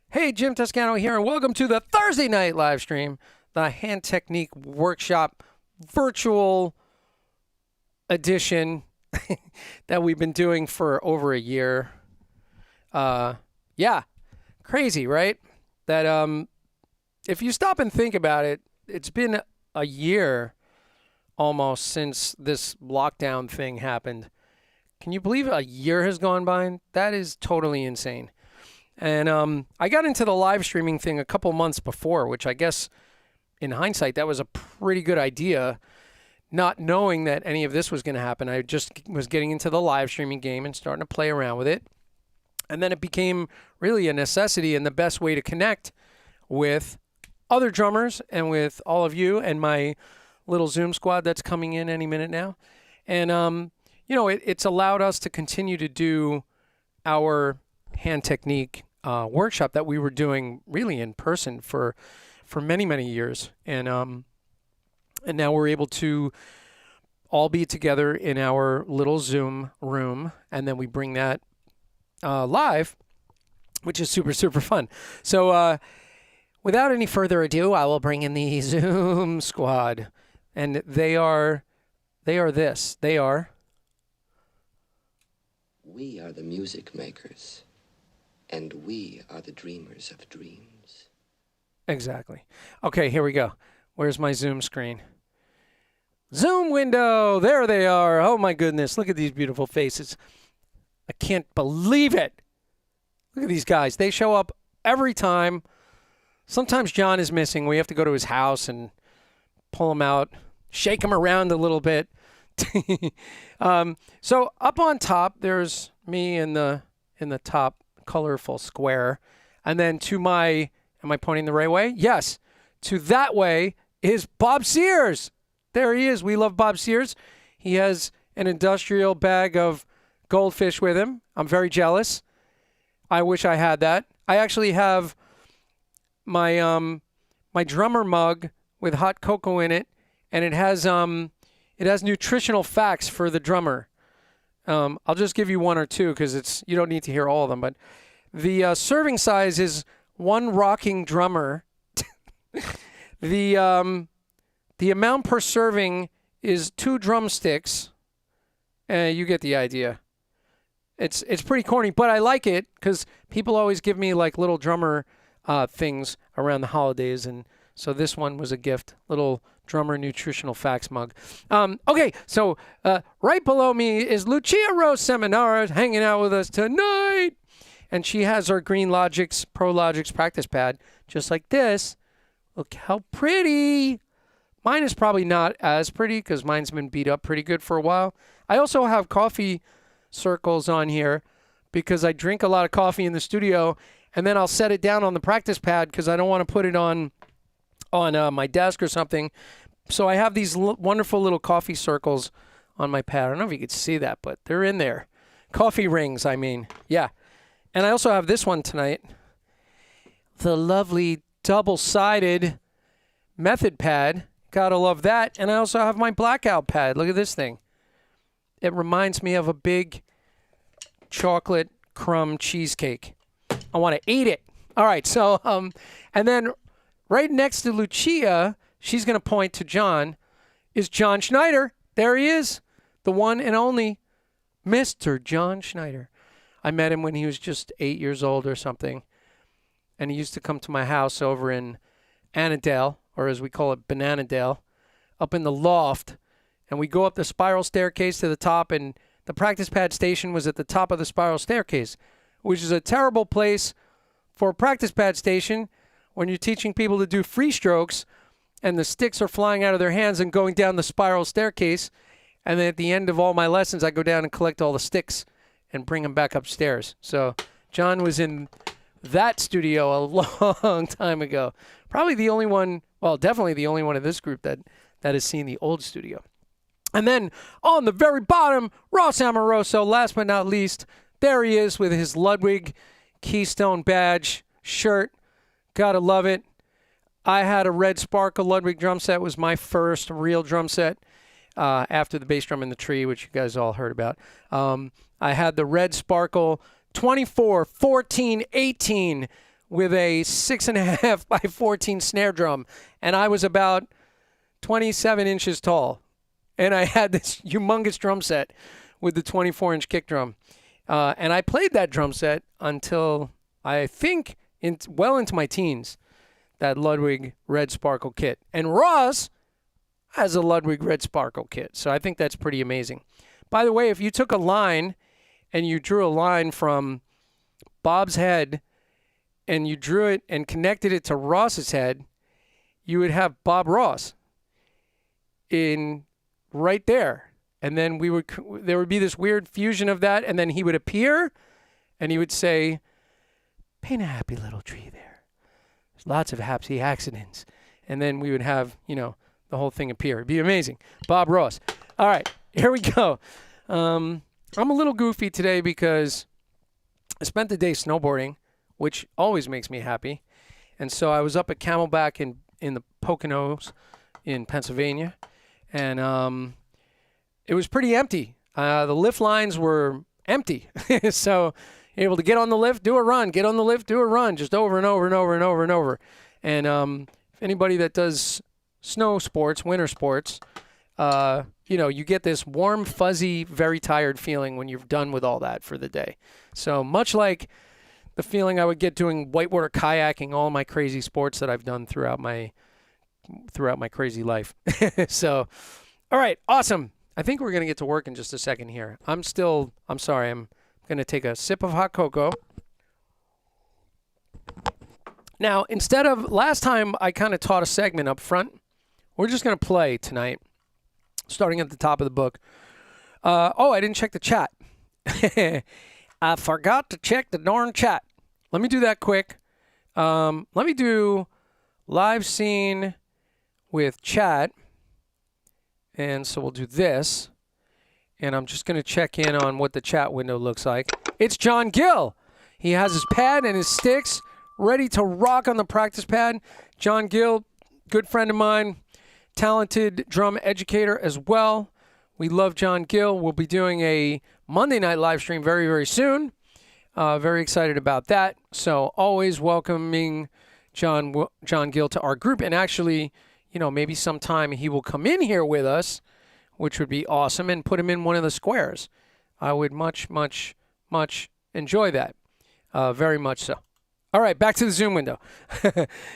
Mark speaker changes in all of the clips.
Speaker 1: Hey, Jim Toscano here, and welcome to the Thursday night live stream, the Hand Technique Workshop virtual edition that we've been doing for over a year. Yeah, crazy, right? That if you stop and think about it, it's been a year almost since this lockdown thing happened. Can you believe a year has gone by? That is totally insane. And I got into the live streaming thing a couple months before, which I guess in hindsight, that was a pretty good idea, not knowing that any of this was going to happen. I just was getting into the live streaming game and starting to play around with it. And then it became really a necessity and the best way to connect with other drummers and with all of you and my little Zoom squad that's coming in any minute now. And, it's allowed us to continue to do our hand technique workshop that we were doing really in person for many, many years. And now we're able to all be together in our little Zoom room, and then we bring that live, which is super, super fun. So without any further ado, I will bring in the Zoom squad. And they are this. They are...
Speaker 2: We are the music makers, and we are the dreamers of dreams.
Speaker 1: Exactly. Okay, here we go. Where's my Zoom screen? Zoom window. There they are. Oh, my goodness. Look at these beautiful faces. I can't believe it. Look at these guys. They show up every time. Sometimes John is missing. We have to go to his house and pull him out, shake him around a little bit. So up on top, there's me in the top colorful square. And then to my, am I pointing the right way? Yes. To that way is Bob Sears. There he is. We love Bob Sears. He has an industrial bag of goldfish with him. I'm very jealous. I wish I had that. I actually have my my drummer mug with hot cocoa in it, and it has nutritional facts for the drummer. I'll just give you one or two because you don't need to hear all of them. But the serving size is one rocking drummer. The amount per serving is 2 drumsticks. You get the idea. It's pretty corny, but I like it because people always give me like little drummer things around the holidays, and So this one was a gift, little drummer nutritional facts mug. Okay, so right below me is Lucia Rose Seminara hanging out with us tonight. And she has our Green Logix, Pro Logix practice pad, just like this. Look how pretty. Mine is probably not as pretty because mine's been beat up pretty good for a while. I also have coffee circles on here because I drink a lot of coffee in the studio, and then I'll set it down on the practice pad because I don't want to put it on my desk or something. So I have these wonderful little coffee circles on my pad. I don't know if you could see that, but they're in there. Coffee rings, I mean. Yeah. And I also have this one tonight. The lovely double-sided method pad. Gotta love that. And I also have my blackout pad. Look at this thing. It reminds me of a big chocolate crumb cheesecake. I want to eat it. All right, so, and then right next to Lucia, she's going to point to John, is John Schneider. There he is, the one and only Mr. John Schneider. I met him when he was just 8 years old or something, and he used to come to my house over in Annandale, or as we call it, Bananadale, up in the loft, and we go up the spiral staircase to the top, and the practice pad station was at the top of the spiral staircase, which is a terrible place for a practice pad station when you're teaching people to do free strokes and the sticks are flying out of their hands and going down the spiral staircase. And then at the end of all my lessons, I go down and collect all the sticks and bring them back upstairs. So John was in that studio a long time ago. Probably the only one, well, definitely the only one in this group that has seen the old studio. And then on the very bottom, Ross Amoroso, last but not least, there he is with his Ludwig Keystone badge shirt. Gotta love it. I had a Red Sparkle Ludwig drum set. It was my first real drum set after the bass drum in the tree, which you guys all heard about. I had the Red Sparkle 24, 14, 18 with a 6.5 by 14 snare drum. And I was about 27 inches tall. And I had this humongous drum set with the 24-inch kick drum. And I played that drum set until I think well into my teens, that Ludwig Red Sparkle kit. And Ross has a Ludwig Red Sparkle kit. So I think that's pretty amazing. By the way, if you took a line and you drew a line from Bob's head and you drew it and connected it to Ross's head, you would have Bob Ross in right there. And then there would be this weird fusion of that, and then he would appear and he would say, paint a happy little tree there. There's lots of happy accidents. And then we would have, the whole thing appear. It'd be amazing. Bob Ross. All right, here we go. I'm a little goofy today because I spent the day snowboarding, which always makes me happy. And so I was up at Camelback in the Poconos in Pennsylvania, and it was pretty empty. The lift lines were empty. So you're able to get on the lift, do a run, get on the lift, do a run, just over and over and over and over and over. And if anybody that does snow sports, winter sports, you get this warm, fuzzy, very tired feeling when you're done with all that for the day. So much like the feeling I would get doing whitewater kayaking, all my crazy sports that I've done throughout my crazy life. So, all right, awesome. I think we're going to get to work in just a second here. I'm sorry, I'm going to take a sip of hot cocoa. Now, instead of, last time I kind of taught a segment up front, we're just going to play tonight, starting at the top of the book. I didn't check the chat. I forgot to check the darn chat. Let me do that quick. Let me do live scene with chat. And so we'll do this. And I'm just going to check in on what the chat window looks like. It's John Gill. He has his pad and his sticks ready to rock on the practice pad. John Gill, good friend of mine, talented drum educator as well. We love John Gill. We'll be doing a Monday night live stream very, very soon. Very excited about that. So always welcoming John Gill to our group. And actually, maybe sometime he will come in here with us, which would be awesome, and put him in one of the squares. I would much, much, much enjoy that. Very much so. All right, back to the Zoom window.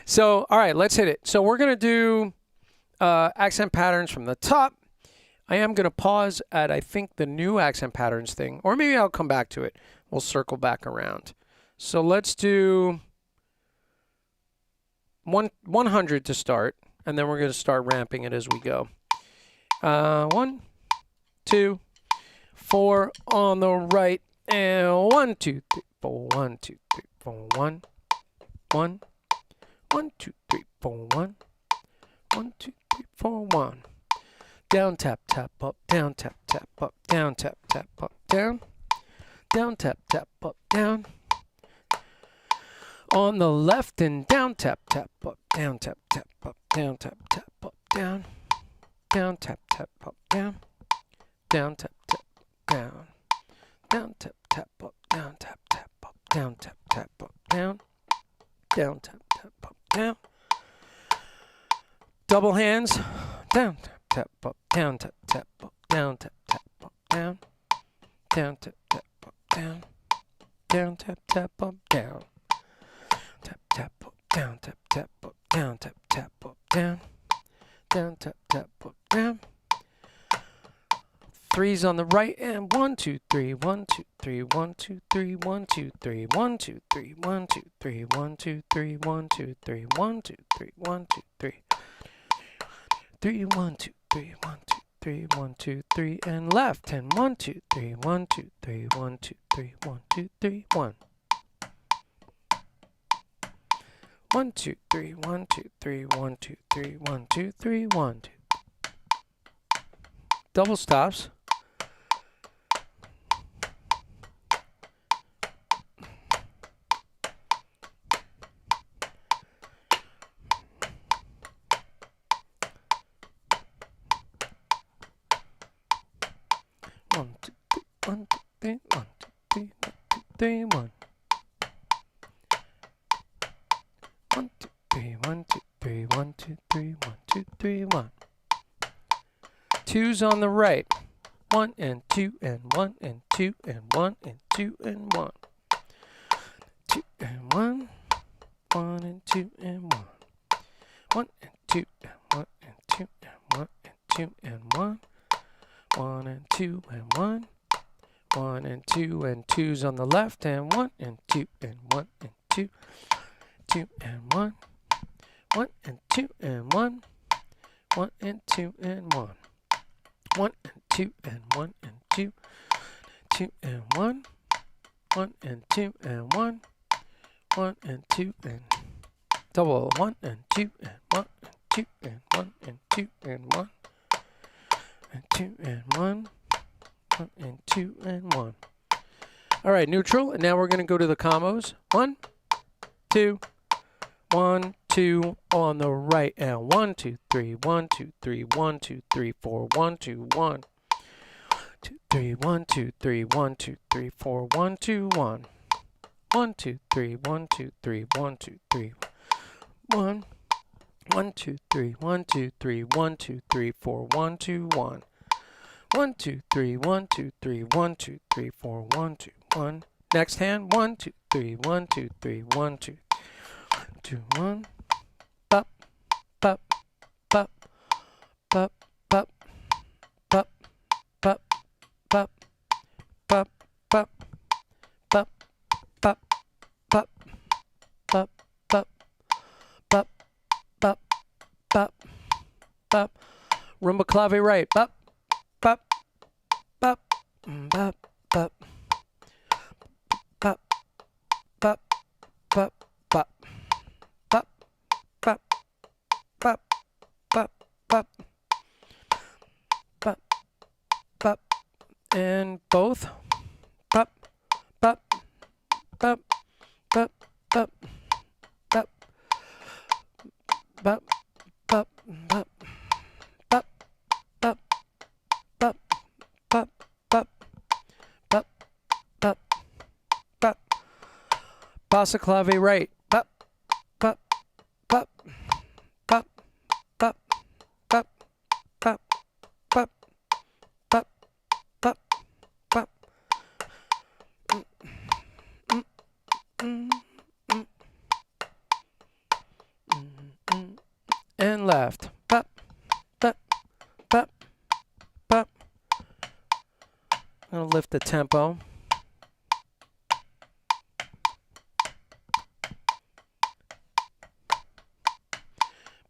Speaker 1: So, all right, let's hit it. So we're going to do accent patterns from the top. I am going to pause at, I think, the new accent patterns thing, or maybe I'll come back to it. We'll circle back around. So let's do 100 to start, and then we're going to start ramping it as we go. 1, 2, 4 on the right, and 1, 2, 3, 4, 1, 2, 3, 4, 1, 1, 1, 2, 3, 4, 1, 1, 2, 3, 4, 1. Down, tap, tap, up, down, tap, tap, up, down, tap, tap, up, down, down, tap, tap, up, down. On the left and down, tap, tap, up, down, tap, tap, up, down, tap, tap, up, down, down, tap, tap, up, down, down, tap, tap, down, down, tap, tap, up, down, tap, tap, up, down, tap, tap, up, down, down, tap, tap, up, down. Double hands, down, tap, tap, up, down, tap, tap, up, down, tap, tap, up, down, down, tap, tap, up, down, down, tap, tap, up, down, tap, tap, up, down, tap, tap, up, down, tap, tap, up, down, down, tap, tap, up, down. Threes on the right and 1, 2, 3, 1, 2, 3, 1, 2, 3, 1, 2, 3, 1, 2, 3, 1, 2, 3, 1, 2, 3, 1, 2, 3, 1, 2, 3, 1, 2, 3. 3, 1, 2, 3, 1, 2, 3, 1, 2, 3, and left, and 1, 2, 3, 1, 2, 3, 1, 2, 3, 1, 2, 3, 1. 1, 2, 3, 1, 2, 3, 1, 2, 3, 1, 2, 3, 1, 2. Double stops. One, two, three, 1, 2, 3, 1, 2, 3, 1. 1, 2, 3, 1, 2, 3, 1, 2, 3, 1, 2, 3, 1. Twos on the right. 1 and 2 and 1 and 2 and 1 and 2 and 1. 2 and 1. 1 and 2 and 1. 1 and 2 and 1 and 2 and 1 and 2 and 1. 1 and 2 and 1. 1 and 2 and twos on the left and 1 and 2 and 1 and 2. 2 and 1. 1 and 2 and 1. 1 and 2 and 1. 1 and 2 and 1 and 2. 2 and 1. 1 and 2 and 1. 1 and 2 and double 1 and 2 and 1 and 2 and 1 and 2 and 1 and 2 and 1. 1 and 2 and 1. All right, neutral. And now we're going to go to the combos. 1, 2, 1, 2 on the right, and 1, 2, 3, 1, 2, 3, 1, 2, 3, 4, 1, 2, 1. 2, 3, 1, 2, 3, 1, 2, 3, 4, 1, 2, 1. 1, 2, 3, 1, 2, 3, 1, 2, 3, 1. 1, 2, 3, 1, 2, 3, 1, 2, 3, 4, 1, 2, 1. 1, 2, 3, 1, 2, 3, 1, 2, 3, 4, 1, 2, 1. Next hand, 1, 2, 3, 1, 2, 3, 1, 2, 2, 1. Pop, pop, pop, pop, pop, pop, pop, pop, pop, pop, pop, pop, pop, pop, pop, pop, pop, pop, pop. Rumba clave right. Pop, pop, pop, pop, pop, pop, pop, pop, pop, pop, pop, pop, pop, pop, pop, pop, and both. Pop, pop, pop, pop, pop, pop, pop, pop, pop, pop, pop, pop, pop, pop, pop, pop, pop. Bossa clave right. Pop, pop, pop, pop, pop, pop, pop, pop, pop, pop, pop. I'm going to lift the tempo.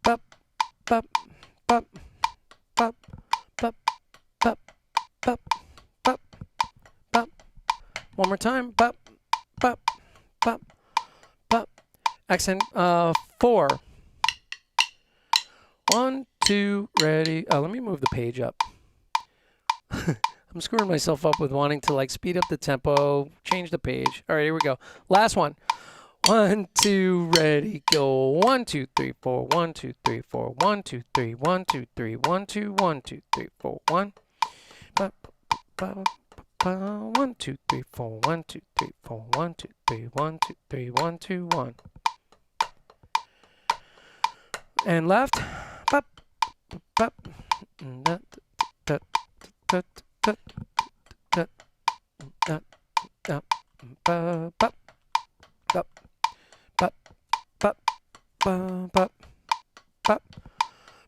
Speaker 1: Bop, bop, bop, bop, bop, bop, bop, bop, bop. One more time. Bop, bop, bop, bop. Accent 4. 1, 2, ready. Oh, let me move the page up. I'm screwing myself up with wanting to like speed up the tempo, change the page. All right, here we go. Last one. 1, 2, ready, go. 1, 2, 3, 4. 1, 2, 3, 4. 1, 2, 3. 1, 2, 3. 1, 2, 1, 2, 3, 4. 1. 1, 2, 3, 4. 1, 2, 3, 4. 1, 2, 3. 1, 2, 3. 1, 2, 1. And left. Bop, bop. That, that, that, that, that, that, that, bop, bop, bop, bop, bop, bop, bop, bop,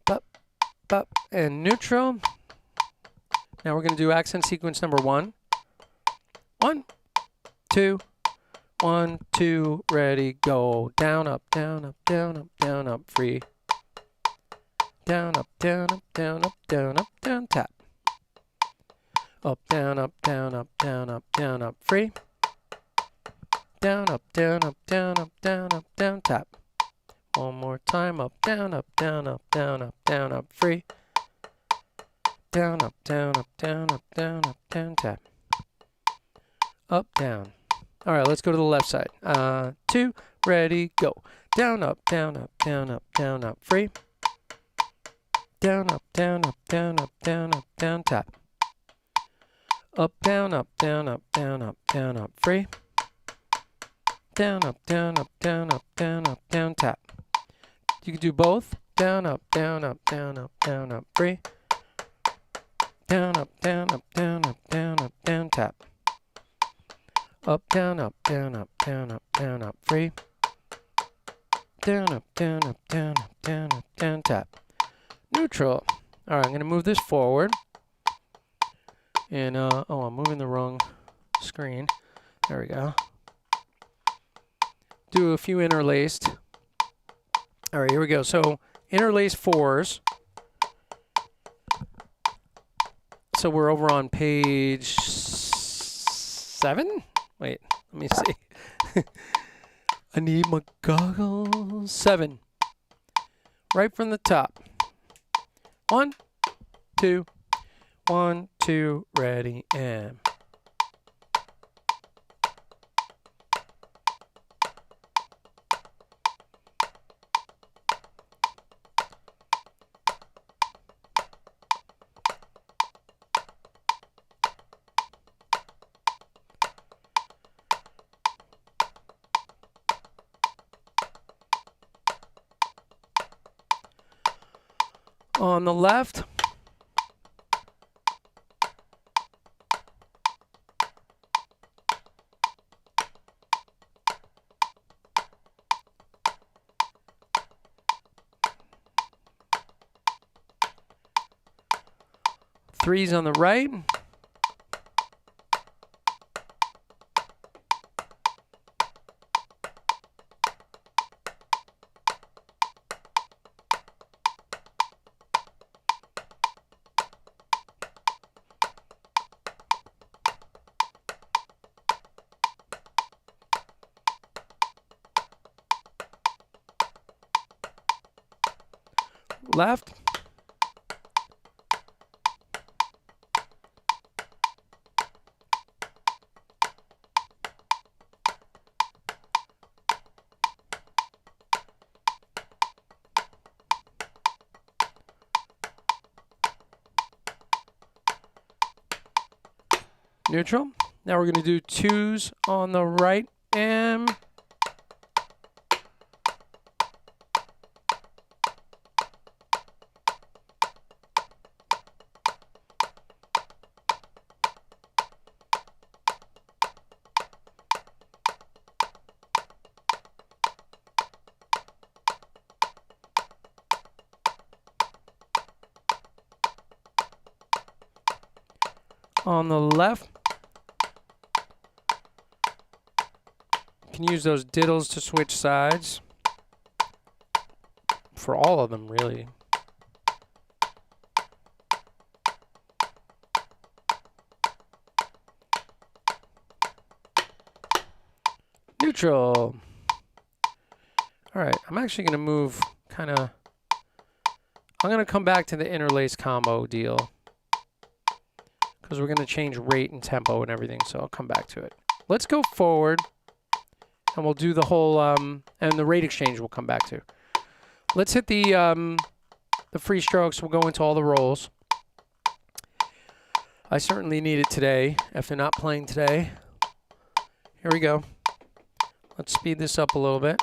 Speaker 1: bop, bop, and neutral. Now we're going to do accent sequence number 1. 1, 2, 1, 2, ready, go. Down, up, down, up, down, up, down, up, free. Down, up, down, up, down, up, down, up, down, tap. Up, down, up, down, up, down, up, down, up, free. Down, up, down, up, down, up, down, up, down, tap. One more time. Up, down, up, down, up, down, up, down, up, free. Down, up, down, up, down, up, down, up, down, tap. Up, down. All right, let's go to the left side. 2, ready, go. Down, up, down, up, down, up, down, up, free. Down, up, down, up, down, up, down, up, down, tap. Up, down, up, down, up, down, up, down, up, free. Down, up, down, up, down, up, down, up, down, tap. You can do both. Down, up, down, up, down, up, down, up, free. Down, up, down, up, down, up, down, up, down, tap. Up, down, up, down, up, down, up, down, up, free. Down, up, down, up, down, up, down, up, down, tap. Neutral. All right, I'm going to move this forward. And, oh, I'm moving the wrong screen. There we go. Do a few interlaced. All right, here we go. So, interlaced 4s. So, we're over on page 7? Wait, let me see. I need my goggles. 7. Right from the top. 1, 2, 1, 2, ready, and. On the left, threes on the right. Left. Neutral. Now we're going to do 2s on the right and on the left. can use those diddles to switch sides. For all of them, really. Neutral. All right, I'm actually going to move kind of... I'm going to come back to the interlace combo deal because we're going to change rate and tempo and everything, so I'll come back to it. Let's go forward, and we'll do the whole... and the rate exchange we'll come back to. Let's hit the free strokes. We'll go into all the rolls. I certainly need it today if they're not playing today. Here we go. Let's speed this up a little bit.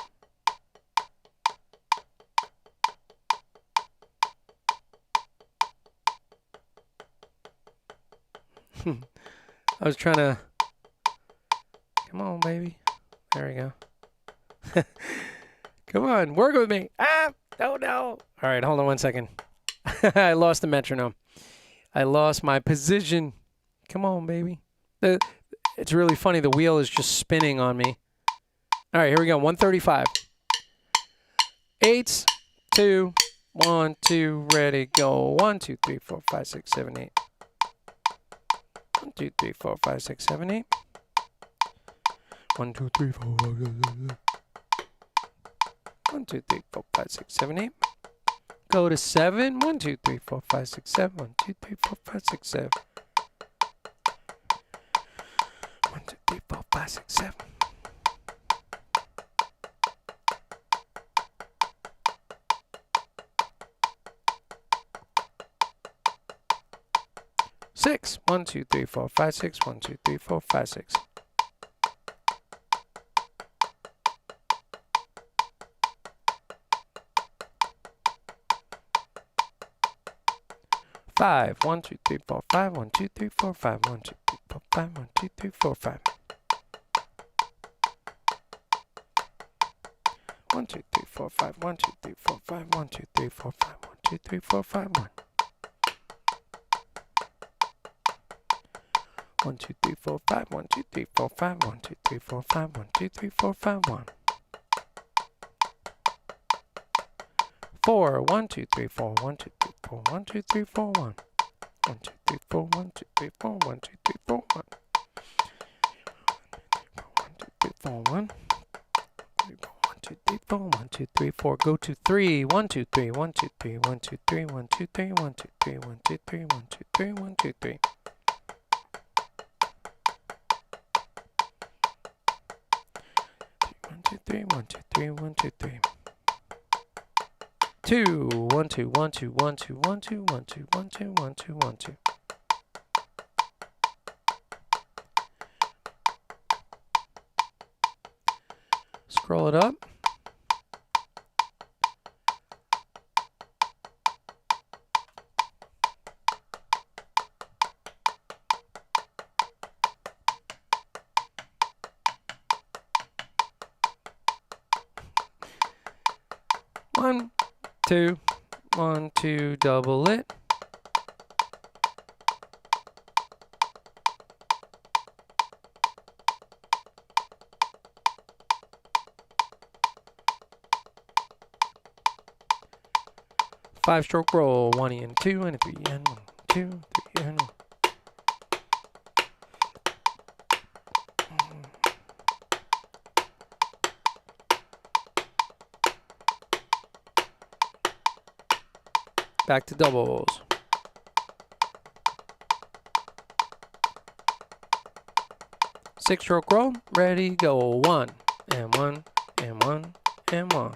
Speaker 1: I was trying to... Come on, baby. There we go. Come on, work with me. Ah, oh no. All right, hold on 1 second. I lost the metronome. I lost my position. Come on, baby. It's really funny. The wheel is just spinning on me. All right, here we go. 135. 8, 2, 1, 2, ready, go. 1, 2, 3, 4, 5, 6, 7, 8. 1, 2, 3, 4, 5, 6, 7, 8. 1, 2, 3, 4, 5, 6, 7, 8. 1, 2, 3, 4, 5, 6, 7, 8. Go to 7. 1, 2, 3, 4, 5, 6, 7. 1, 2, 3, 4, 5, 6, 7. 1, 2, 3, 4, 5, 6, 7. Six. 1, 2, 3, 4, 5, 6. 1, 2, 3, 4, 5, 6. 5. 1, 2, 3, 4, 5. 1, 2, 3, 4, 5. 1, 2, 3, 4, 5. 1, 2, 3, 4, 5. 1, 2, 3, 4, 5. 1, 2, 3, 4, 5. 1, 2, 3, 4, 5. 1, 2, 3, 4, 5. 1. 1, 2, 3, 4, 5. 1, 2, 3, 4, 5. 1, 2, 3, 4, 5. 1, 2, 3, 4, 5. 1. 4. 1, 2, 3, 4. 1, 2, 3, 4. 1, 2, 3, 4, 1. 1, 2, 3, 4. 1, 2, 3, 4. 1, 2, 3, 4, 1. 1, 2, 3, 4, 1. 1, 2, 3, 4. 1, 2, 3, 4. Go to 3. 1, 2, 3. 1, 2, 3. 1, 2, 3. 1, 2, 3. 1, 2, 3. 1, 2, 3. 1, 2, 3. 1, 2, 3. 1, 2, 3. 1, 2, 3. 1, 2, 3. 2. 1, 2, 1, 2, 1, 2, 1, 2, 1, 2, 1, 2, 1, 2, 1, 2. Scroll it up. One, 2, 1, 2, double it. Five-stroke roll, 1 and 2 and a 3 and 1, 2, 3 and 1. Back to doubles. Six-stroke roll, ready, go. 1 and 1 and 1 and 1.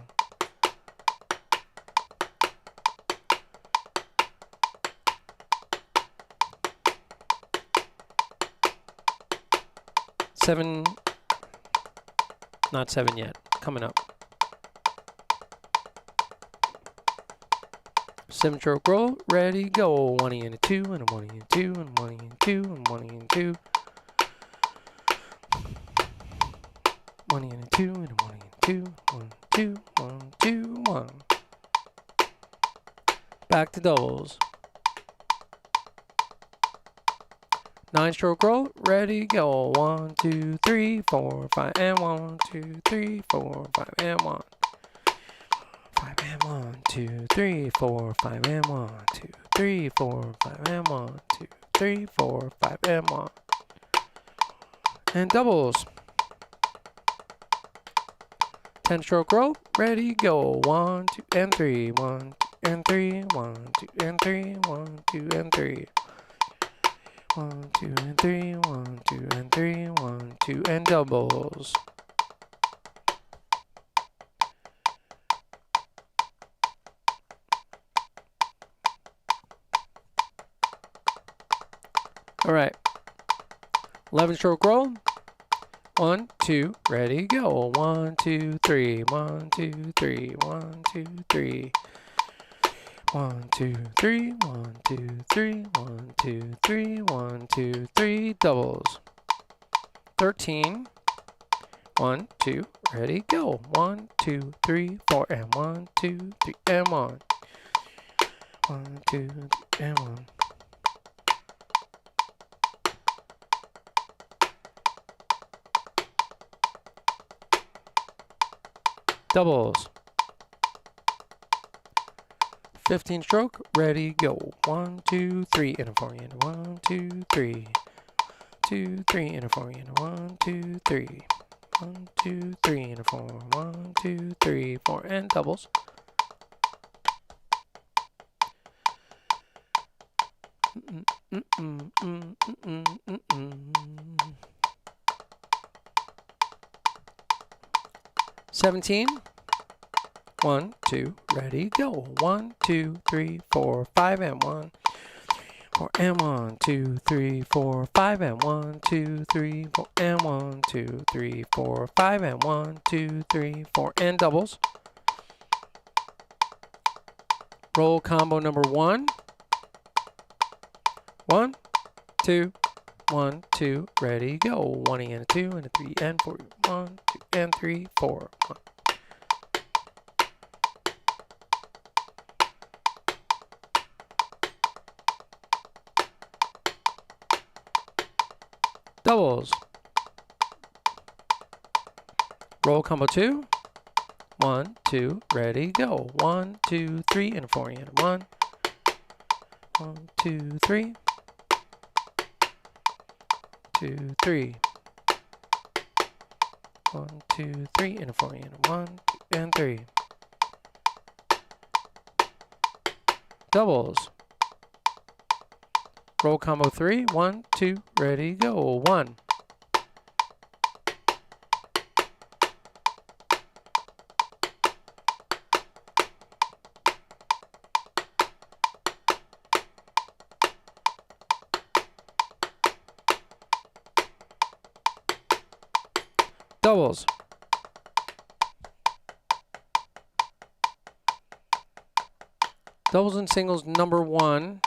Speaker 1: Seven, not 7 yet, coming up. 7-stroke roll, ready, go. 1 and a 2 and a 1 and 2 and 1 and 2 and 1 and 2. 1 and a 2 and a 1 and 2, 1, 2, 1, 2, 1. Back to doubles. 9-stroke roll, ready, go. 1, 2, 3, 4, 5, and 1, 2, 3, 4, 5, and 1. 5 and 1, 2, 3, 4, 5 and 1, 2, 3, 4, 5 and 1, 2, 3, 4, 5 and 1. And doubles. 10-stroke roll, ready, go. 1, 2, and 3, 1, 2, and 3, 1, 2, and 3, 1, 2, and 3. 1, 2, and 3, 1, 2, and 3, 1, 2, and doubles. All right. 11-stroke roll. 1, 2, ready, go. 1, 2, 3, 1, 2, 3, 1, 2, 3. 1, 2, 3, 1, 2, 3, 1, 2, 3, 1, 2, 3, doubles. 13. 1, 2, ready, go. 1, 2, 3, 4, and 1, 2, 3, and 1. 1, 2, 3, and 1. Doubles. 15-stroke, ready, go. 1, 2, 3, and a 4, and 1, 2, 3. 2, 3, and a 4, and 1, 2, 3. 1, 2, 3, and a 4. 1, 2, 3, 4, and doubles. Mm -mm, mm -mm, mm -mm. 17. 1, 2, ready, go. 1, 2, 3, 4, 5, and 1. 4 and 1, 2, 3, 4, 5, and 1, 2, 3, 4, and 1, 2, 3, 4, 5, and 1, 2, 3, 4, and doubles. Roll combo number 1. 1, 2, 1, 2, ready, go. 1 and a 2 and a 3 and 4. 1, 2, and 3, 4. 1. Doubles. Roll combo 2. 1, 2, ready, go. 1, 2, 3, and a 4 and a 1. 1, 2, 3. 2, 3. 1, 2, 3, and a 4 and a 1, 2, and 3. Doubles. Roll combo 3. 1, 2, ready, go. 1. Doubles. Doubles and singles number 1.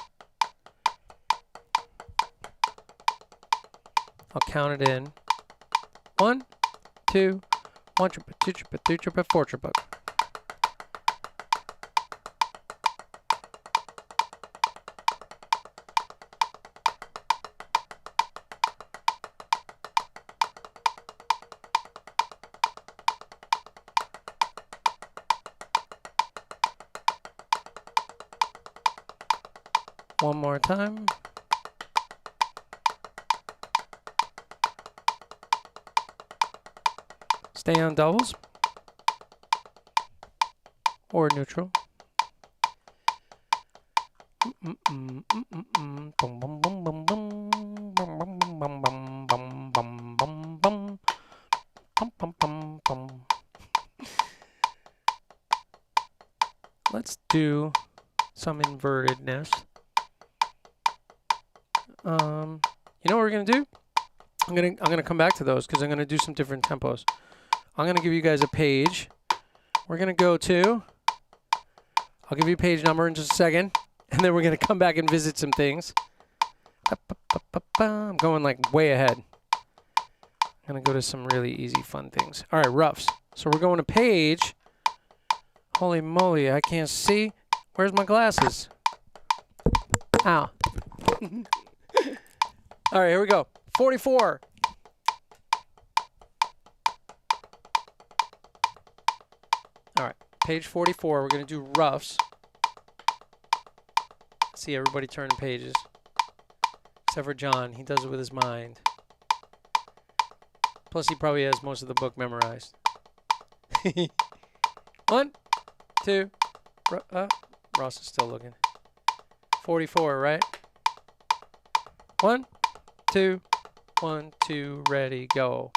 Speaker 1: I'll count it in. 1, 2, 1 triplet, 2 triplet, 3 triplet, 4 triplet. One more time. Stay on doubles or neutral. Let's do some invertedness. You know what we're gonna do? I'm gonna come back to those because I'm gonna do some different tempos. I'm gonna give you guys a page. We're gonna go to. I'll give you a page number in just a second, and then we're gonna come back and visit some things. I'm going like way ahead. I'm gonna go to some really easy, fun things. All right, roughs. So we're going to page. Holy moly, I can't see. Where's my glasses? Ow. All right, here we go. 44. All right, page 44. We're going to do roughs. See everybody turning pages. Except for John. He does it with his mind. Plus, he probably has most of the book memorized. 1, 2. Ross is still looking. 44, right? 1, 2, 1, 2, ready, go.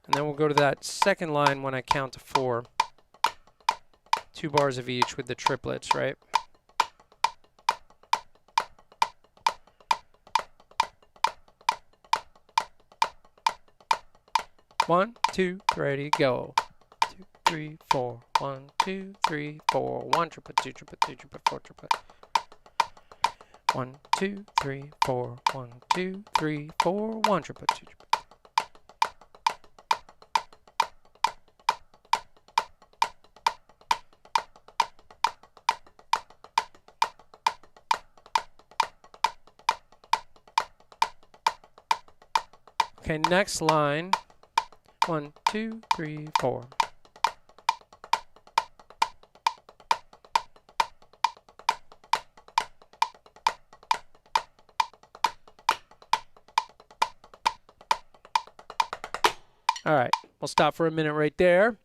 Speaker 1: And then we'll go to that second line when I count to 4. 2 bars of each with the triplets, right? One, 2, ready, go. 2, 3, 4. 1, 2, 3, 4. 1 triplet, 2 triplet, 3 triplet, 4 triplet. 1, 2, 3, 4. 1, 2, 3, 4. 1 triplet, 2 triplet. Okay, next line. 1, 2, 3, 4. All right, we'll stop for a minute right there.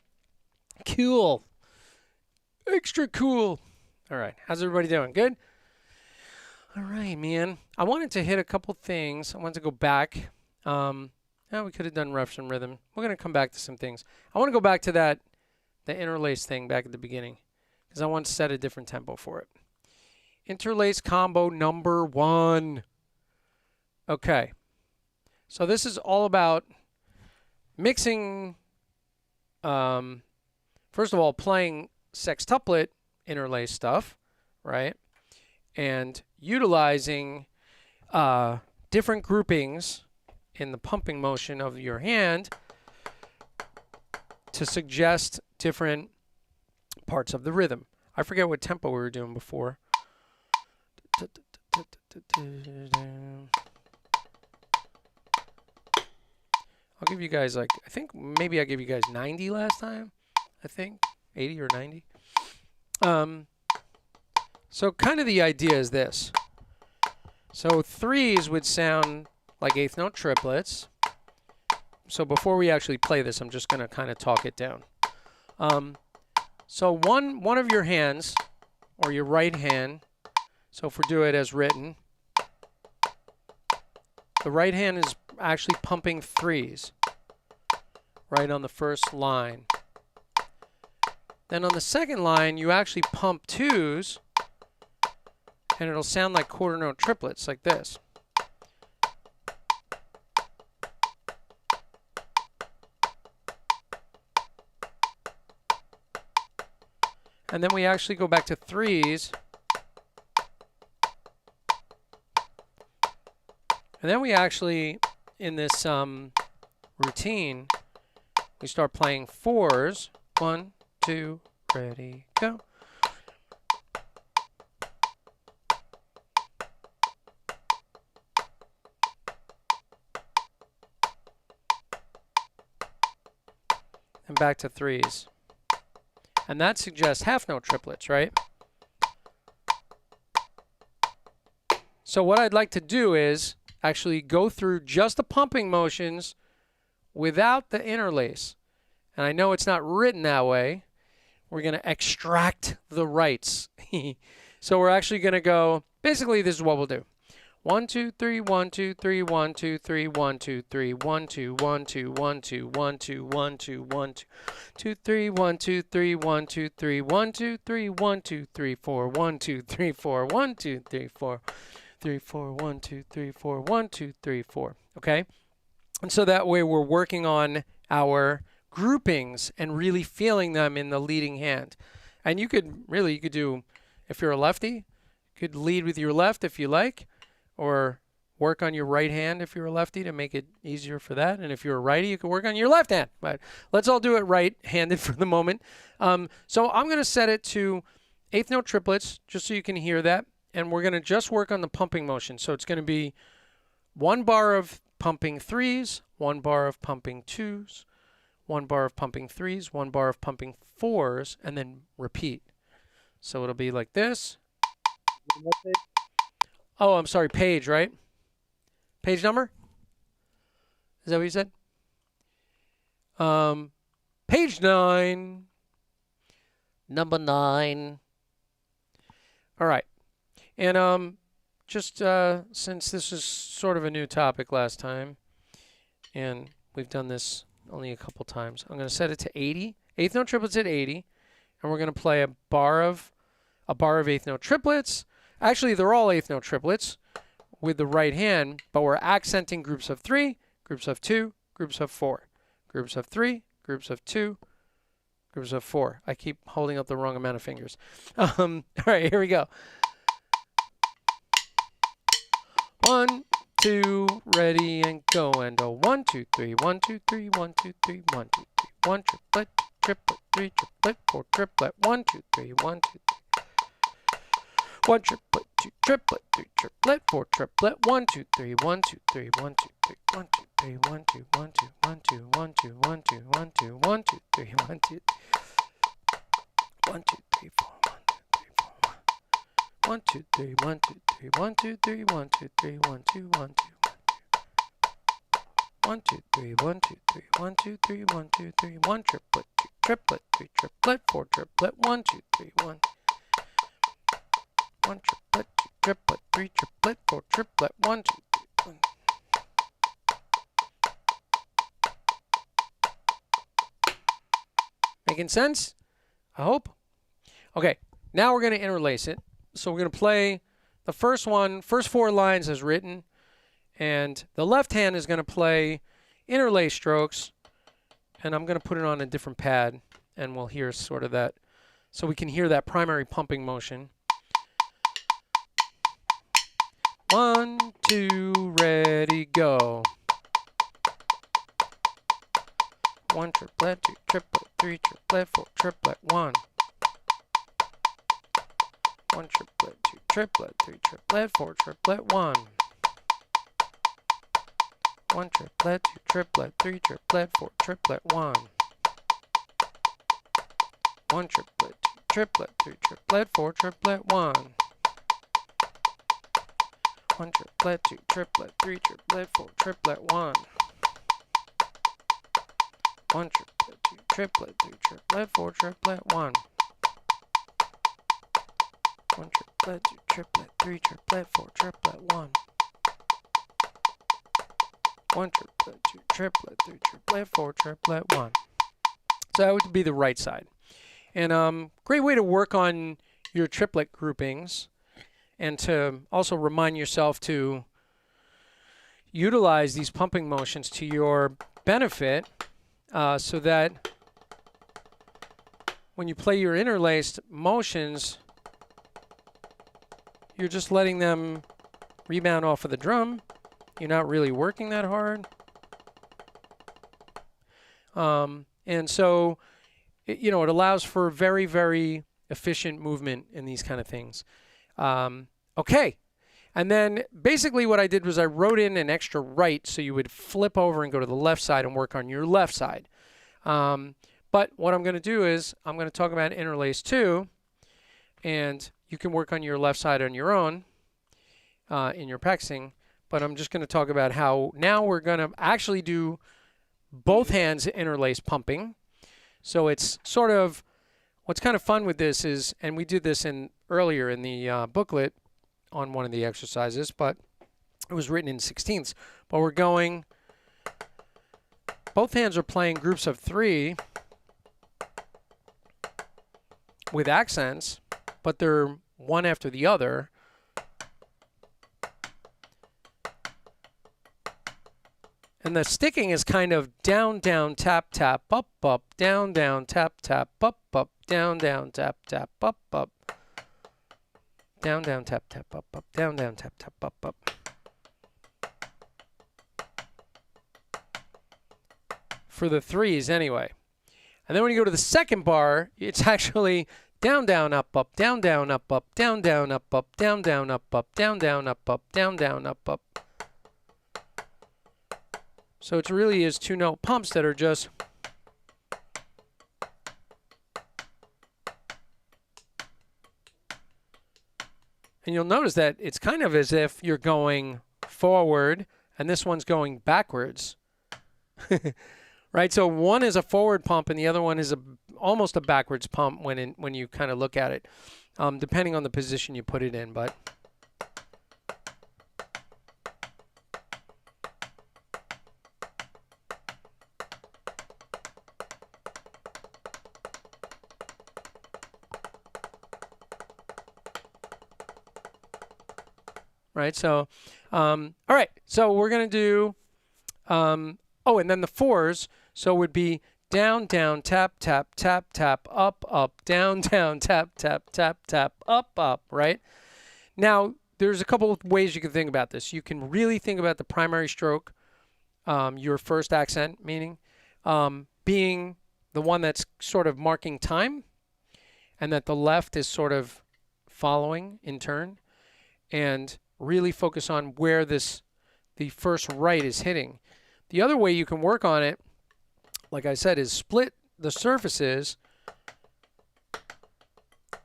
Speaker 1: Cool. Extra cool. All right, how's everybody doing? Good? All right, man. I wanted to hit a couple things. I wanted to go back. We could have done roughs and rhythm. We're going to come back to some things. I want to go back to the interlace thing back at the beginning because I want to set a different tempo for it. Interlace combo number 1. Okay. So this is all about mixing, first of all, playing sextuplet interlace stuff, right? And utilizing different groupings in the pumping motion of your hand to suggest different parts of the rhythm. I forget what tempo we were doing before. I'll give you guys I think maybe I gave you guys 90 last time. I think 80 or 90. So kind of the idea is this. So 3s would sound like 8th note triplets. So before we actually play this, I'm just going to kind of talk it down. So one of your hands, or your right hand, so if we do it as written, the right hand is actually pumping 3s right on the first line. Then on the second line, you actually pump 2s, and it'll sound like quarter note triplets like this. And then we actually go back to 3s. And then we actually, in this routine, we start playing 4s. 1, 2, ready, go. And back to 3s. And that suggests half note triplets, right? So what I'd like to do is actually go through just the pumping motions without the interlace. And I know it's not written that way. We're going to extract the rights. So we're actually going to go, basically this is what we'll do. 1, 2, 3, 1, 2, 3, 1, 2, 3, 1, 2, 3, 1, 2, 1, 2, 1, 2, 1, 2, 1, 2, 1, 2, 2, 3, 1, 2, 3, 1, 2, 3, 1, 2, 3, 1, 2, 3, 4, 1, 2, 3, 4, 1, 2, 3, 4, 3, 4, 1, 2, 3, 4, 1, 2, 3, 4. Okay? And so that way we're working on our groupings and really feeling them in the leading hand. And you could do, if you're a lefty, you could lead with your left if you like, or work on your right hand if you're a lefty to make it easier for that. And if you're a righty, you can work on your left hand. But let's all do it right-handed for the moment. So I'm going to set it to eighth note triplets just so you can hear that. And we're going to just work on the pumping motion. So it's going to be 1 bar of pumping 3s, 1 bar of pumping 2s, 1 bar of pumping 3s, 1 bar of pumping 4s, and then repeat. So it'll be like this. Oh, I'm sorry, page, right? Page number? Is that what you said? Page 9. Number 9. All right. And just since this is sort of a new topic last time, and we've done this only a couple times, I'm going to set it to 80. Eighth note triplets at 80, and we're going to play a bar of eighth note triplets. Actually, they're all eighth note triplets with the right hand, but we're accenting groups of 3, groups of 2, groups of 4, groups of 3, groups of 2, groups of 4. I keep holding up the wrong amount of fingers. All right, here we go. 1, 2, ready and go, and a 1, 2, 3, 1, 2, 3, 1, 2, 3, 1, 2, 3, 1 triplet, triplet, 3 triplet, 4 triplet, 1, 2, 3, 1, 2, 3. 1 triplet, 2 triplet, 3 triplet, 4 triplet, 1, 2, 3, 1, 2, 3, 1, 2, 3, 1, 2, 3, 1, 2, 1, 2, 1, 2, 1, 2, 1, 2, 1, 2, 1, 2, 3, 1, 2, 1, 2, 3, 4, 1, 2, 3, 1, 2, 3, 1, 2, 3, 1, 2, 3, 1, 2, 1, 2, 1, 2, 3, 1, 2, 3, 1, 2, 3, 1, 2, 3, 1 triplet, 2 triplet, 3 triplet, 4 triplet, 1, 2, 3, 1. 1 triplet, 2 triplet, 3 triplet, 4 triplet, 1, 2, 3, 1. Making sense? I hope. Okay, now we're going to interlace it. So we're going to play the first 4 lines as written, and the left hand is going to play interlace strokes, and I'm going to put it on a different pad, and we'll hear sort of that, so we can hear that primary pumping motion. 1, 2, ready, go. 1 triplet, 2 triplet, 3 triplet, 4 triplet, 1. 1 triplet, 2 triplet, 3 triplet, 4 triplet, 1. 1 triplet, 2 triplet, 3 triplet, 4 triplet, 1. 1 triplet, 2 triplet, 3 triplet, 4 triplet, 1. 1 triplet, 2 triplet, 3 triplet, 4 triplet, 1. 1 triplet, 2 triplet, 3 triplet, 4 triplet, 1. 1 triplet, 2 triplet, 3 triplet, 4 triplet, 1. 1 triplet, 2 triplet, 3 triplet, 4 triplet, 1. So that would be the right side. And great way to work on your triplet groupings, and to also remind yourself to utilize these pumping motions to your benefit, so that when you play your interlaced motions, you're just letting them rebound off of the drum. You're not really working that hard. And so, it allows for very, very efficient movement in these kind of things. Okay. And then basically what I did was I wrote in an extra right, so you would flip over and go to the left side and work on your left side. But what I'm going to do is I'm going to talk about interlace 2, and you can work on your left side on your own in your practicing. But I'm just going to talk about how now we're going to actually do both hands interlace pumping. So it's sort of, what's kind of fun with this is, and we did this earlier in the booklet on one of the exercises, but it was written in 16ths. But we're going, both hands are playing groups of 3 with accents, but they're one after the other. And the sticking is kind of down, down, tap, tap, up, up, down, down, tap, tap, up, up, down, down, tap, tap, up, up. Down, down, tap, tap, up, up, down, down, tap, tap, up, up. for the threes anyway. And then when you go to the second bar, it's actually down, down, up, up, down, down, up, up, down, down, up, up, down, down, up, up, down, down, up, up, down, down, up, up. So it really is 2-note pumps that are just and you'll notice that it's kind of as if you're going forward and this one's going backwards. Right? So one is a forward pump and the other one is almost a backwards pump when you kind of look at it, depending on the position you put it in. But right, so all right, so we're gonna do oh, and then the fours, so it would be down, down, tap, tap, tap, tap, up, up, down, down, tap, tap, tap, tap, up, up, right? Now, there's a couple of ways you can think about this. You can really think about the primary stroke, your first accent, meaning being the one that's sort of marking time, and that the left is sort of following in turn, and really focus on where the first right is hitting. The other way you can work on it, like I said, is split the surfaces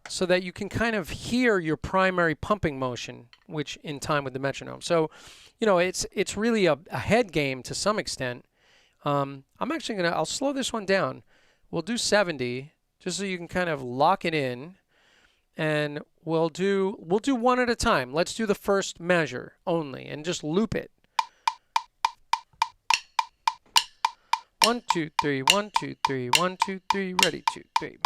Speaker 1: so that you can kind of hear your primary pumping motion, which in time with the metronome. So, you know, it's really a head game to some extent. I'm actually I'll slow this one down. We'll do 70 just so you can kind of lock it in, and we'll do one at a time. Let's do the first measure only and just loop it. 1, 2, 3, 1, 2, 3, 1, 2, 3, ready, 2, 3.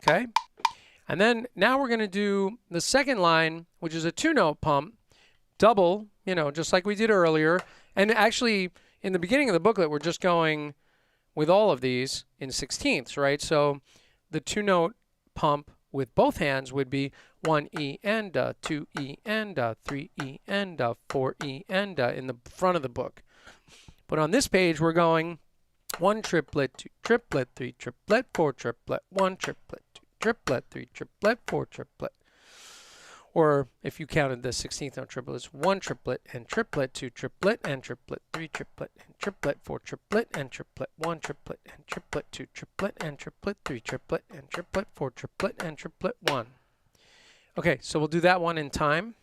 Speaker 1: Okay, and then now we're going to do the second line, which is a 2-note pump, double, you know, just like we did earlier. And actually, in the beginning of the booklet, we're just going with all of these in 16ths, right? So the 2-note pump with both hands would be 1 E and 2 E and 3 E and 4 E and in the front of the book. But on this page, we're going 1 triplet, 2 triplet, 3 triplet, 4 triplet, 1 triplet, 2 triplet, 3 triplet, 4 triplet. Or if you counted the 16th note triplets, 1 triplet and triplet, 2 triplet and triplet, 3 triplet and triplet, 4 triplet and triplet, 1 triplet and triplet, 2 triplet and triplet, 3 triplet and triplet, 4 triplet and triplet, 1. Okay, so we'll do that one in time.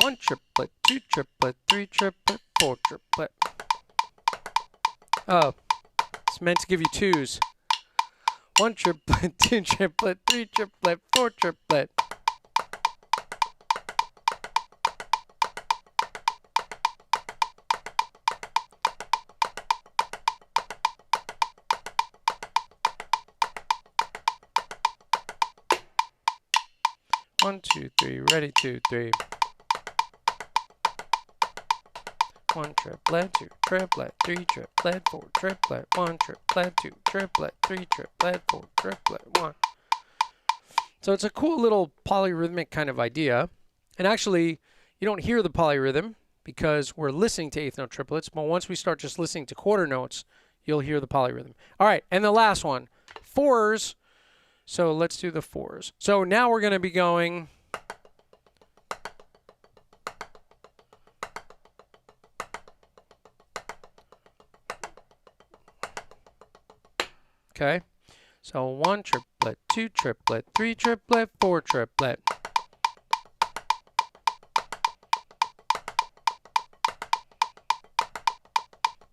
Speaker 1: 1 triplet, 2 triplet, 3 triplet, 4 triplet. Oh, it's meant to give you twos. 1 triplet, 2 triplet, 3 triplet, 4 triplet. One, two, three, ready, 2, 3. 1 triplet, 2 triplet, 3 triplet, 4 triplet, 1 triplet, 2 triplet, 3 triplet, 4 triplet, 1. So it's a cool little polyrhythmic kind of idea. And actually, you don't hear the polyrhythm because we're listening to eighth note triplets. But once we start just listening to quarter notes, you'll hear the polyrhythm. All right, and the last one, fours. So let's do the fours. So now we're going to be going... Okay, so 1 triplet, 2 triplet, 3 triplet, 4 triplet.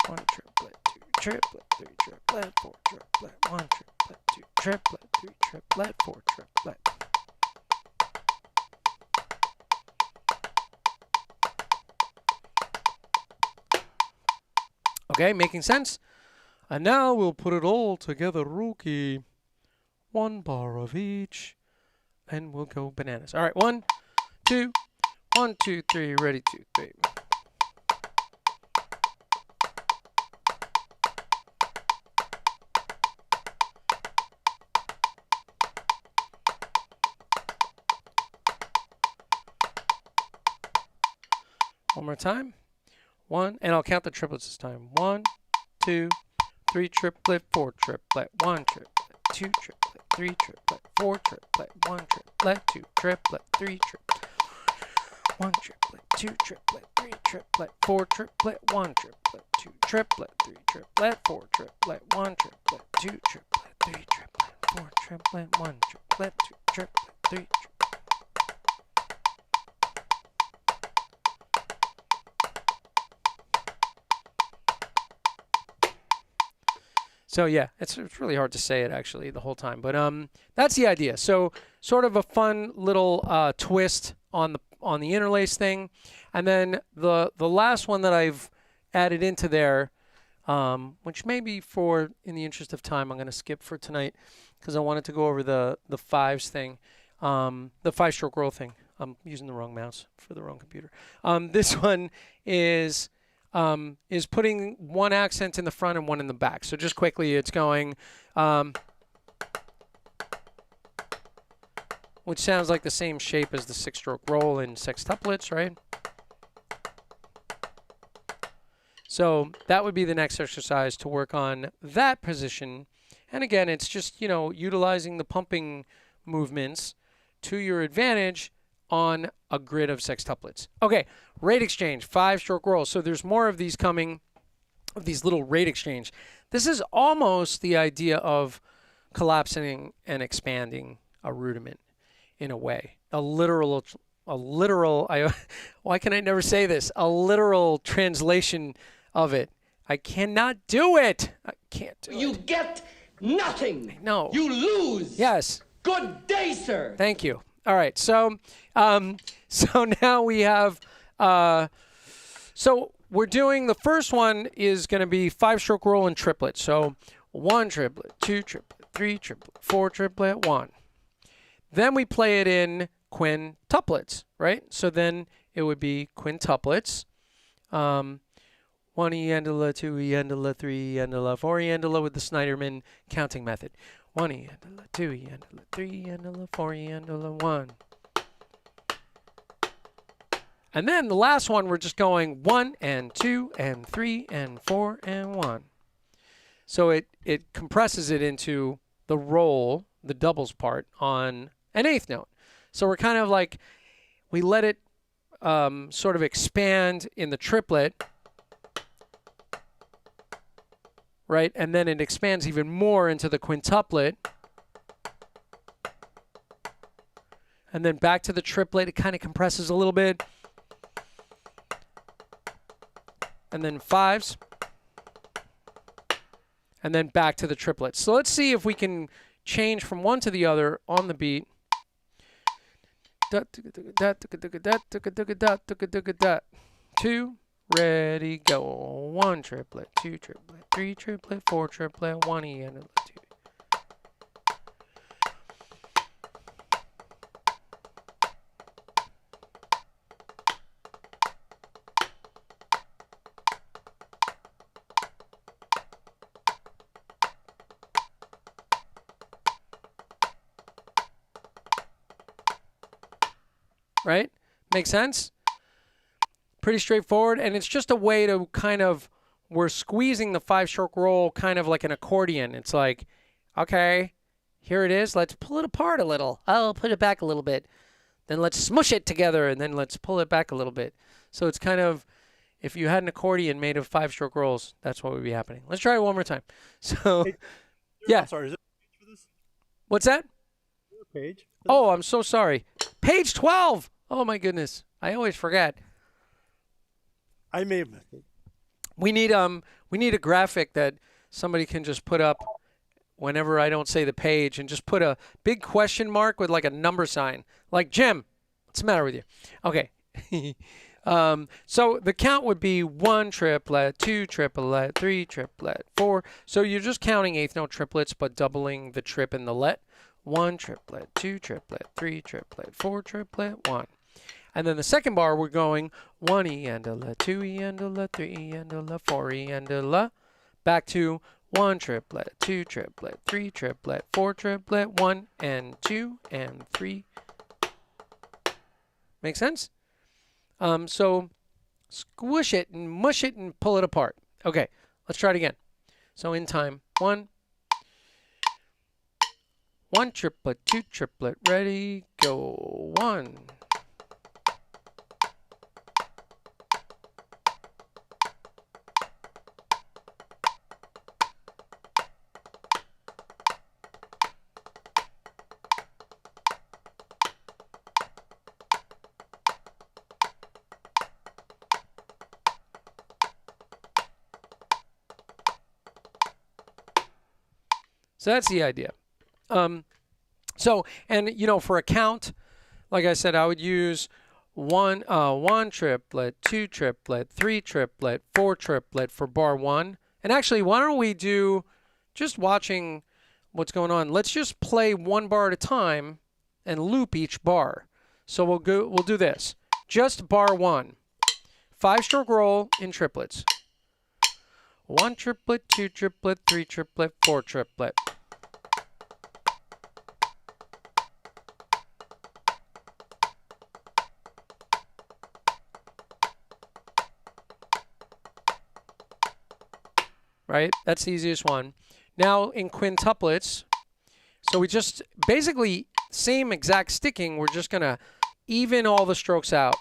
Speaker 1: One triplet, 2 triplet, 3 triplet, 4 triplet, 1 triplet, 2 triplet, 3 triplet, 4 triplet. Okay, making sense? And now we'll put it all together, Rookie. 1 bar of each, and we'll go bananas. All right, 1, 2, 1, 2, 3, ready, 2, 3. One more time. 1, and I'll count the triplets this time. 1, 2, 3 triplet, 4 triplet, 1 triplet, 2 triplet, 3 triplet, 4 triplet, 1 triplet, 2 triplet, 3 triplet, 1 triplet, 2 triplet, 3 triplet, 4 triplet, 1 triplet, 2 triplet, 3 triplet, 4 triplet, 1 triplet, 2 triplet, 3 triplet, 4 triplet, 1 triplet, 2 triplet, 3 triplet. So yeah, it's really hard to say it actually the whole time, but that's the idea. So sort of a fun little twist on the interlace thing, and then the last one that I've added into there, which maybe in the interest of time, I'm going to skip for tonight because I wanted to go over the fives thing, the 5-stroke roll thing. I'm using the wrong mouse for the wrong computer. This one is putting one accent in the front and one in the back. So just quickly, it's going, which sounds like the same shape as the 6-stroke roll in sextuplets, right? So that would be the next exercise to work on that position. And again, it's just, utilizing the pumping movements to your advantage on a grid of sextuplets. Okay, rate exchange, 5-stroke rolls. So there's more of these coming, of these little rate exchange. This is almost the idea of collapsing and expanding a rudiment in a way. A literal, why can I never say this? A literal translation of it. I cannot do it. I can't do it.
Speaker 2: You get nothing.
Speaker 1: No.
Speaker 2: You lose.
Speaker 1: Yes.
Speaker 2: Good day, sir.
Speaker 1: Thank you. All right, so now we have, so we're doing, the first one is going to be 5-stroke roll and triplet. So 1 triplet, 2 triplet, 3 triplet, 4 triplet, 1. Then we play it in quintuplets, right? So then it would be quintuplets. 1 eandola, 2 eandola, 3 eandola, 4 eandola with the Snyderman counting method. 1 eandola, 2 eandola, 3 eandola, 4 eandola, 1. And then the last one, we're just going 1 and 2 and 3 and 4 and 1. So it compresses it into the roll, the doubles part, on an 8th note. So we're kind of like, we let it sort of expand in the triplet, right? And then it expands even more into the quintuplet. And then back to the triplet, it kind of compresses a little bit. And then 5s. And then back to the triplets. So let's see if we can change from one to the other on the beat. 2, ready, go. 1 triplet, 2 triplet, 3 triplet, 4 triplet, 1 eandola, 2. Right? Makes sense? Pretty straightforward, and it's just a way to kind of, we're squeezing the 5-stroke roll kind of like an accordion. It's like, okay, here it is. Let's pull it apart a little. I'll put it back a little bit. Then let's smush it together, and then let's pull it back a little bit. So it's kind of, if you had an accordion made of 5-stroke rolls, that's what would be happening. Let's try it one more time. So,
Speaker 3: hey,
Speaker 1: yeah.
Speaker 3: I'm sorry, is there a page for this?
Speaker 1: What's that?
Speaker 3: Is there a page?
Speaker 1: Oh, I'm so sorry. Page 12. Oh, my goodness. I always forget.
Speaker 3: I may have missed it.
Speaker 1: We need a graphic that somebody can just put up whenever I don't say the page and just put a big question mark with like a number sign. Like, Jim, what's the matter with you? Okay. So the count would be 1 triplet, 2 triplet, 3 triplet, 4. So you're just counting eighth note triplets, but doubling the trip and the let. 1 triplet, 2 triplet, 3 triplet, 4 triplet, 1. And then the second bar, we're going 1 E and a la, 2 E and a la, 3 E and a la, 4 E and a la. Back to 1 triplet, 2 triplet, 3 triplet, 4 triplet, 1 and 2 and 3. Make sense? So squish it and mush it and pull it apart. Okay, let's try it again. So in time, 1 triplet, 2 triplet, ready, go, 1. So that's the idea. So, and you know, for a count, like I said, I would use 1 triplet, 2 triplet, 3 triplet, 4 triplet for bar 1. And actually, why don't we do, just watching what's going on, let's just play 1 bar at a time and loop each bar. So we'll do this. Just bar 1. 5-stroke roll in triplets. 1 triplet, 2 triplet, 3 triplet, 4 triplet. Right? That's the easiest one. Now in quintuplets, so we just basically same exact sticking, we're just going to even all the strokes out.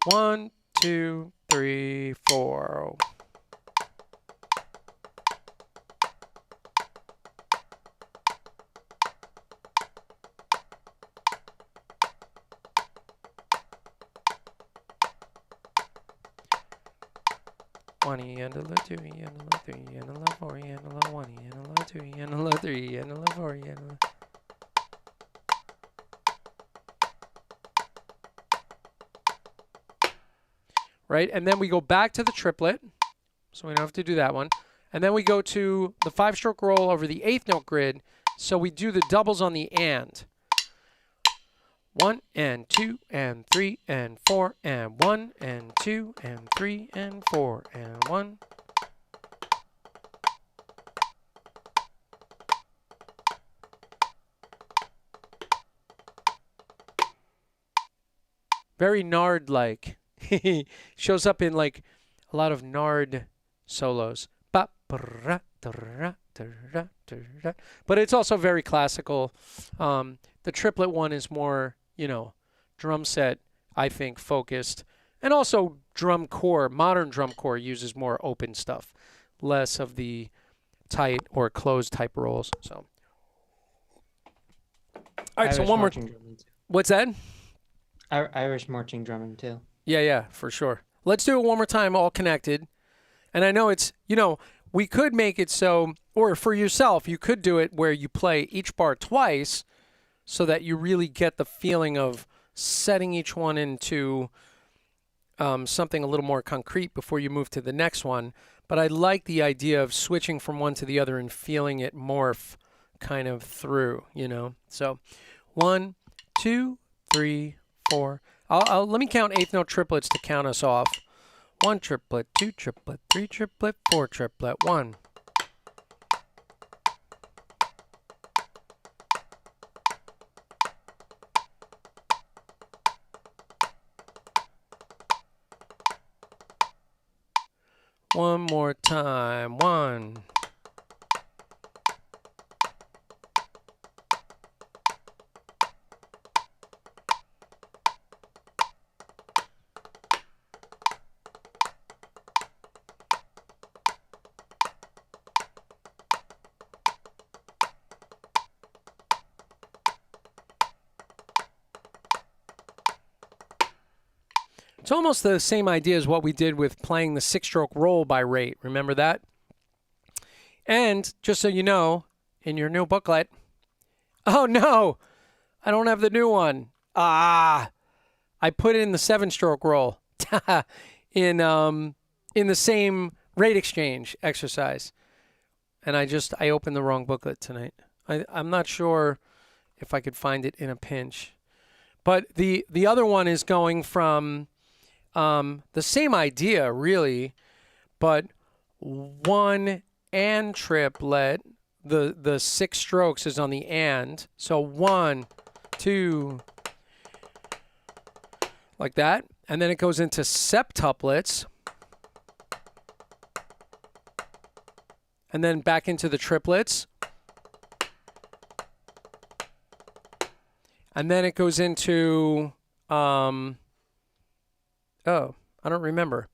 Speaker 1: 1, 2, 3, 4. One E and a la, 2 E and a la, 3 E and a la, 4 E and a la, 1 E and a la, 2 E and a la, 3 E and a la, 4 E and a la. Right, and then we go back to the triplet, so we don't have to do that one. And then we go to the 5-stroke roll over the 8th note grid, so we do the doubles on the and. 1 and 2 and 3 and 4 and 1 and 2 and 3 and 4 and 1. Very Nard-like. Shows up in like a lot of Nard solos. But it's also very classical. The triplet one is more, you know, drum set, I think, focused. And also drum corps, modern drum corps uses more open stuff, less of the tight or closed type rolls. So, all right, so one more. What's that?
Speaker 4: Irish marching drumming too.
Speaker 1: Yeah, for sure. Let's do it one more time, all connected. And I know it's, you know, we could make it so, or for yourself, you could do it where you play each bar twice so that you really get the feeling of setting each one into something a little more concrete before you move to the next one. But I like the idea of switching from one to the other and feeling it morph kind of through, you know. So 1, 2, 3, 4. Let me count 8th note triplets to count us off. 1 triplet, 2 triplet, 3 triplet, 4 triplet, 1. One more time. 1. It's almost the same idea as what we did with playing the 6-stroke roll by rate. Remember that? And just so you know, in your new booklet, oh no, I don't have the new one. I put it in the 7-stroke roll in the same rate exchange exercise. And I opened the wrong booklet tonight. I'm not sure if I could find it in a pinch. But the other one is going from the same idea, really, but 1 and triplet. The 6 strokes is on the and. So 1, 2, like that. And then it goes into septuplets. And then back into the triplets. And then it goes into, I don't remember.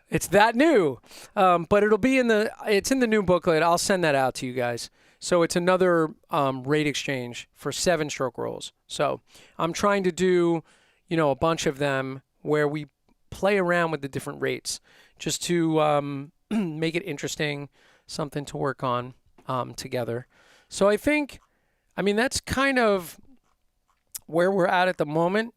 Speaker 1: It's that new. But it'll be it's in the new booklet. I'll send that out to you guys. So it's another rate exchange for 7-stroke rolls. So I'm trying to do, a bunch of them where we play around with the different rates just to make it interesting, something to work on together. So that's kind of where we're at the moment.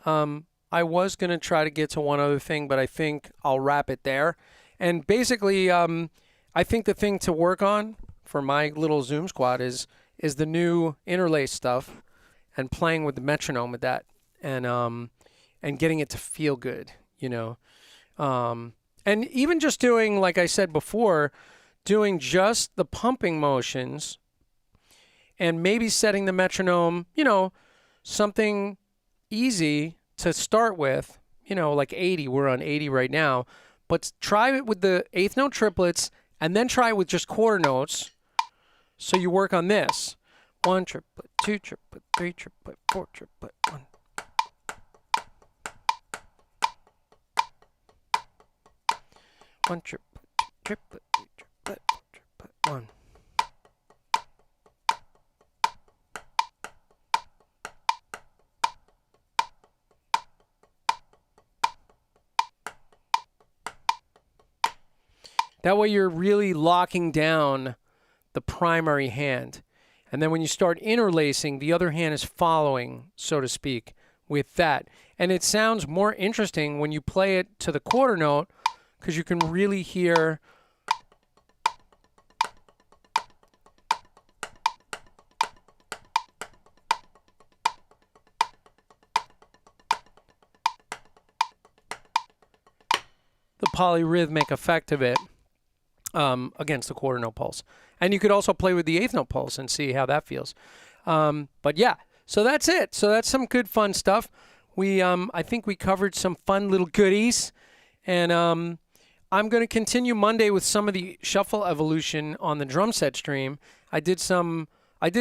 Speaker 1: I was going to try to get to one other thing, but I think I'll wrap it there. And basically, I think the thing to work on for my little Zoom squad is the new interlace stuff and playing with the metronome with that and getting it to feel good, And even just doing, like I said before, doing just the pumping motions and maybe setting the metronome, something easy to start with, like 80. We're on 80 right now. But try it with the 8th note triplets and then try it with just quarter notes. So you work on this. 1 triplet, 2 triplet, 3 triplet, 4 triplet, 1. One triplet, 2 triplet, 3 triplet, 4 triplet, 1. That way you're really locking down the primary hand. And then when you start interlacing, the other hand is following, so to speak, with that. And it sounds more interesting when you play it to the quarter note because you can really hear the polyrhythmic effect of it against the quarter note pulse. And you could also play with the 8th note pulse and see how that feels. But yeah, so that's it. So that's some good fun stuff. I think we covered some fun little goodies. And I'm going to continue Monday with some of the shuffle evolution on the drum set stream. I did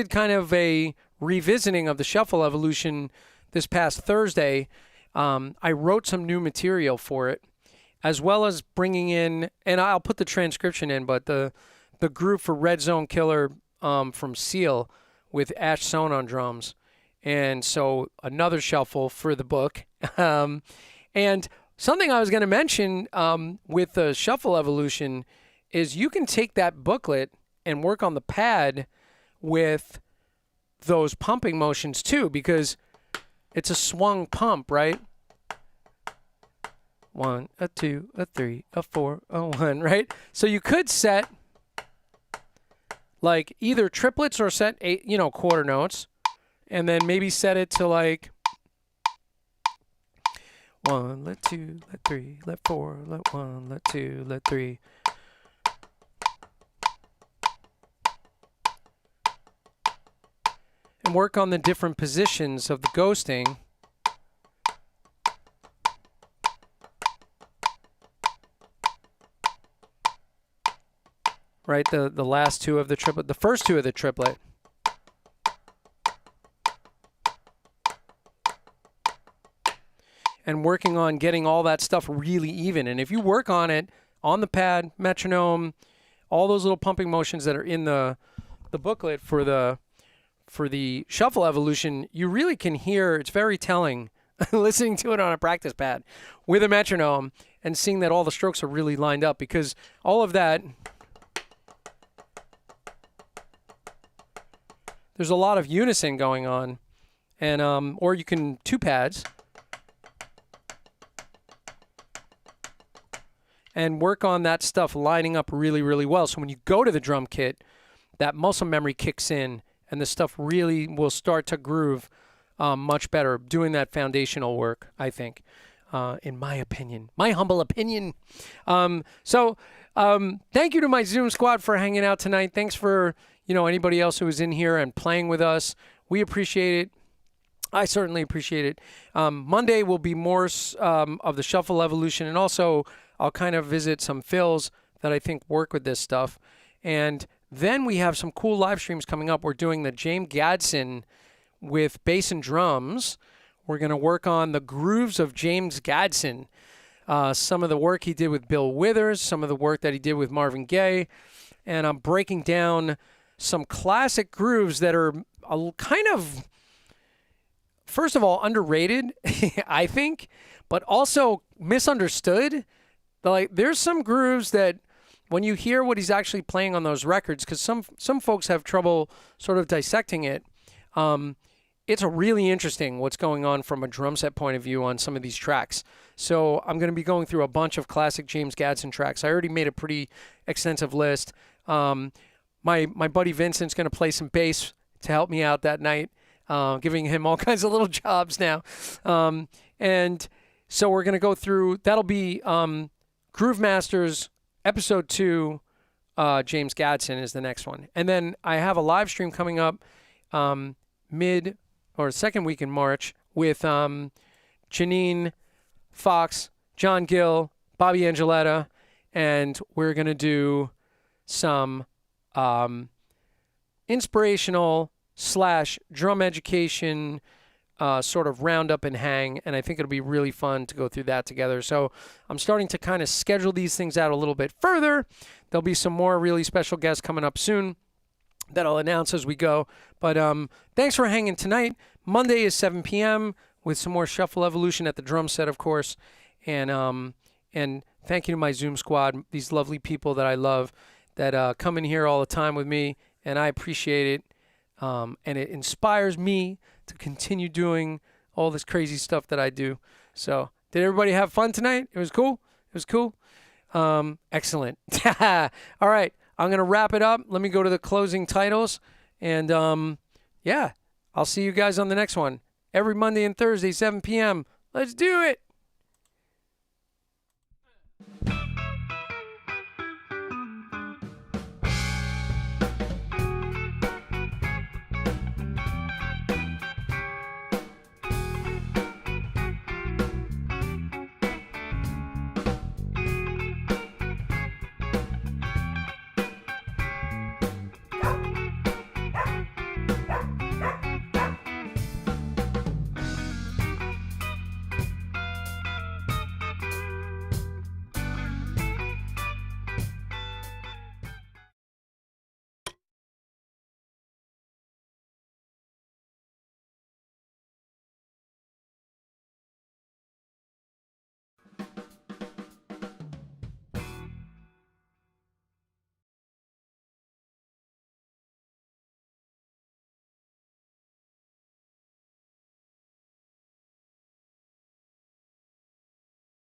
Speaker 1: kind of a revisiting of the shuffle evolution this past Thursday. I wrote some new material for it, as well as bringing in, and I'll put the transcription in, but the group for Red Zone Killer from Seal with Ash Sohn on drums. And so another shuffle for the book. And something I was going to mention with the shuffle evolution is you can take that booklet and work on the pad with those pumping motions too, because it's a swung pump, right? 1, a 2, a 3, a 4, a 1, right? So you could set like either triplets or set 8, quarter notes, and then maybe set it to like 1, let 2, let 3, let 4, let 1, let 2, let 3. And work on the different positions of the ghosting. Right, the last 2 of the triplet, the first 2 of the triplet. And working on getting all that stuff really even. And if you work on it on the pad, metronome, all those little pumping motions that are in the booklet for the shuffle evolution, you really can hear, it's very telling listening to it on a practice pad with a metronome and seeing that all the strokes are really lined up, because all of that there's a lot of unison going on, and or you can 2 pads and work on that stuff lining up really, really well. So when you go to the drum kit, that muscle memory kicks in, and the stuff really will start to groove much better, doing that foundational work, I think, in my opinion, my humble opinion. So thank you to my Zoom squad for hanging out tonight. Thanks for, anybody else who was in here and playing with us. We appreciate it. I certainly appreciate it. Monday will be more of the shuffle evolution, and also I'll kind of visit some fills that I think work with this stuff. And then we have some cool live streams coming up. We're doing the James Gadson with bass and drums. We're going to work on the grooves of James Gadson. Some of the work he did with Bill Withers, some of the work that he did with Marvin Gaye. And I'm breaking down some classic grooves that are kind of, first of all, underrated, I think, but also misunderstood. Like, there's some grooves that when you hear what he's actually playing on those records, because some folks have trouble sort of dissecting it, it's really interesting what's going on from a drum set point of view on some of these tracks. So I'm going to be going through a bunch of classic James Gadson tracks. I already made a pretty extensive list. My buddy Vincent's going to play some bass to help me out that night, giving him all kinds of little jobs now. And so we're going to go through, that'll be Groove Masters Episode 2, James Gadson is the next one. And then I have a live stream coming up second week in March with Janine Fox, John Gill, Bobby Angeletta, and we're going to do some inspirational / drum education sort of roundup and hang, and I think it'll be really fun to go through that together. So I'm starting to kind of schedule these things out a little bit further. There'll be some more really special guests coming up soon that I'll announce as we go. But thanks for hanging tonight. Monday is 7 p.m. with some more Shuffle Evolution at the drum set, of course. And thank you to my Zoom squad, these lovely people that I love that come in here all the time with me, and I appreciate it. And it inspires me to continue doing all this crazy stuff that I do. So did everybody have fun tonight? It was cool? It was cool? Excellent. All right. I'm going to wrap it up. Let me go to the closing titles. And, yeah, I'll see you guys on the next one. Every Monday and Thursday, 7 p.m. Let's do it.